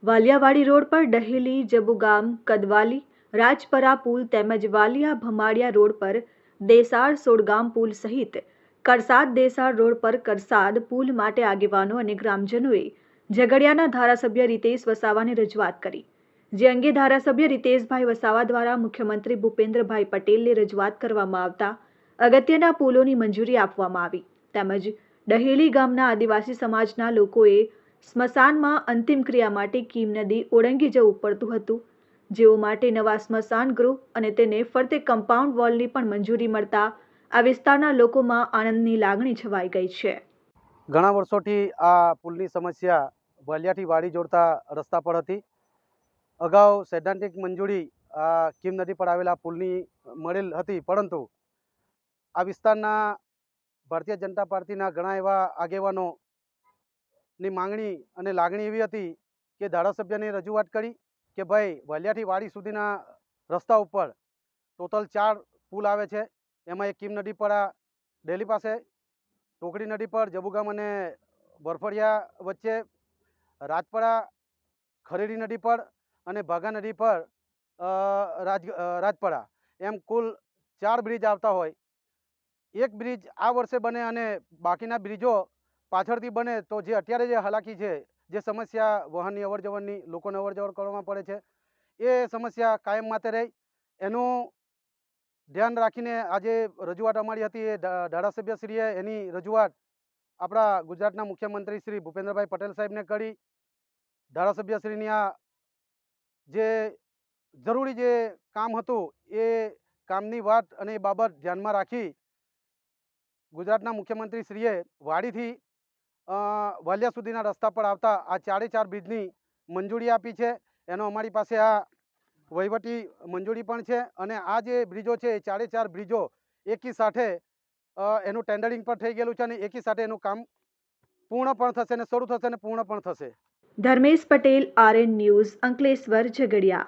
વાલિયાવાડી road પર ડહેલી જબુગામ કદવાલી રાજપરા પુલ તેમજ Valia ભમાડિયા road પર દેસાડ સોડગામ પુલ સહિત કરસાદ દેસાડ રોડ પર કરસાદ પુલ માટે આગેવાનો અને ગ્રામજનોએ ઝઘડિયાના ધારાસભ્ય રીતેશ વસાવાને રજૂઆત કરી, જે અંગે ધારાસભ્ય રીતેશભાઈ વસાવા દ્વારા મુખ્યમંત્રી ભૂપેન્દ્રભાઈ પટેલને રજૂઆત કરવામાં આવતા અગત્યના પુલોની મંજૂરી આપવામાં આવી, તેમજ ડહેલી ગામના આદિવાસી સમાજના લોકોએ સ્મશાનમાં અંતિમ ક્રિયા માટે કીમ નદી ઓળંગી જવું પડતું હતું, જેઓ માટે નવા સ્મશાન ગૃહ અને તેને ફરતે કમ્પાઉન્ડ વોલની પણ મંજૂરી મળતા આ વિસ્તારના લોકોમાં આનંદની લાગણી છવાઈ ગઈ છે। ઘણા વર્ષોથી આ પુલની સમસ્યા વાલિયાથી વાડી જોડતા રસ્તા પર હતી। અગાઉ સૈદ્ધાંતિક મંજૂરી આ કીમ નદી પર આવેલા પુલની મળેલ હતી, પરંતુ આ વિસ્તારના ભારતીય જનતા પાર્ટીના ઘણા એવા આગેવાનોની માંગણી અને લાગણી એવી હતી કે ધારાસભ્યને રજૂઆત કરી કે ભાઈ વાલિયાથી વાડી સુધીના રસ્તા ઉપર ટોટલ 4 પુલ આવે છે, એમાં એક કીમ નદી પર ડેલી પાસે, ટોકડી નદી પર જબુગામ અને બરફડિયા વચ્ચે, રાજપરા ખરેડી નદી પર અને ભાગા નદી પર રાજપરા, એમ કુલ 4 બ્રિજ આવતા હોય। એક બ્રિજ આ વર્ષે બને અને બાકીના બ્રિજો પાછળથી બને તો જે અત્યારે જે હાલાકી છે, જે સમસ્યા વાહનની અવરજવરની, લોકોને અવરજવર કરવામાં પડે છે, એ સમસ્યા કાયમ માટે રહે એનું ધ્યાન રાખીને આજે રજૂઆત અમારી હતી। એ ધારાસભ્યશ્રીએ એની રજૂઆત આપણા ગુજરાતના મુખ્યમંત્રી શ્રી ભૂપેન્દ્રભાઈ પટેલ સાહેબને કરી। ધારાસભ્યશ્રીની આ જે જરૂરી જે કામ હતું એ કામની વાત અને એ બાબત ધ્યાનમાં રાખી ગુજરાતના મુખ્યમંત્રીશ્રીએ વાડીથી વાલિયા સુધીના રસ્તા પર આવતા આ 4 બ્રિજની મંજૂરી આપી છે। એનો અમારી પાસે આ વહીવટી મંજૂરી પણ છે અને આ જે બ્રિજો છે એ 4 બ્રિજો એકી સાથે એનું ટેન્ડરિંગ પણ થઈ ગયેલું છે અને એકી સાથે એનું કામ પૂર્ણ પણ થશે અને શરૂ થશે અને પૂર્ણ પણ થશે। Dharmesh Patel, RN news, Ankleshwar, Jhagadia.